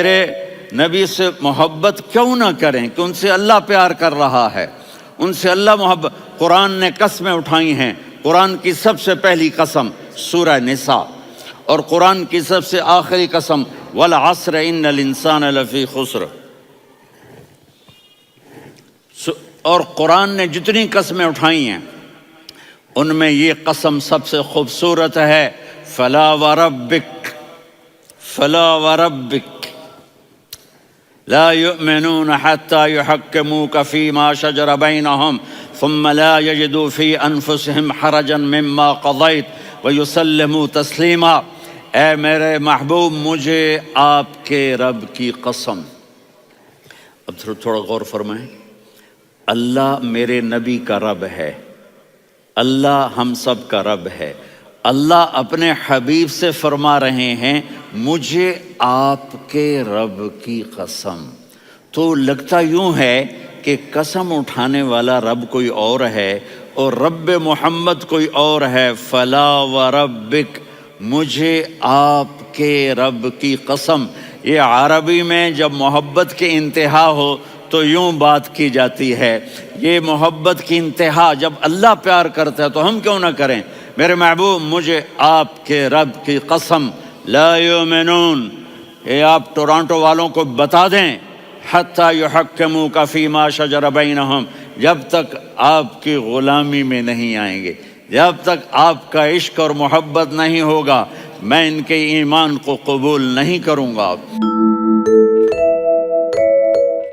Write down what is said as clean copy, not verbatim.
میرے نبی سے محبت کیوں نہ کریں کہ ان سے اللہ پیار کر رہا ہے، ان سے اللہ محبت۔ قرآن نے قسمیں اٹھائی ہیں، قرآن کی سب سے پہلی قسم سورہ نساء، اور قرآن کی سب سے آخری قسم والعصر ان الانسان لفی خسر۔ اور قرآن نے جتنی قسمیں اٹھائی ہیں ان میں یہ قسم سب سے خوبصورت ہے، فلا وربک، فلا وربک لا يؤمنون حتى يحكموك فيما شجر بينهم ثم لا يجدوا في انفسهم حرجا مما قضيت ويسلموا تسلیما۔ اے میرے محبوب، مجھے آپ کے رب کی قسم۔ اب تھوڑا غور فرمائیں، اللہ میرے نبی کا رب ہے، اللہ ہم سب کا رب ہے۔ اللہ اپنے حبیب سے فرما رہے ہیں مجھے آپ کے رب کی قسم۔ تو لگتا یوں ہے کہ قسم اٹھانے والا رب کوئی اور ہے اور رب محمد کوئی اور ہے۔ فلا وربک، مجھے آپ کے رب کی قسم۔ یہ عربی میں جب محبت کی انتہا ہو تو یوں بات کی جاتی ہے، یہ محبت کی انتہا جب اللہ پیار کرتا ہے تو ہم کیوں نہ کریں؟ میرے محبوب، مجھے آپ کے رب کی قسم، لا یؤمنون، یہ آپ ٹورانٹو والوں کو بتا دیں، حتی یحکموک فیما شجر بینہم، جب تک آپ کی غلامی میں نہیں آئیں گے، جب تک آپ کا عشق اور محبت نہیں ہوگا، میں ان کے ایمان کو قبول نہیں کروں گا۔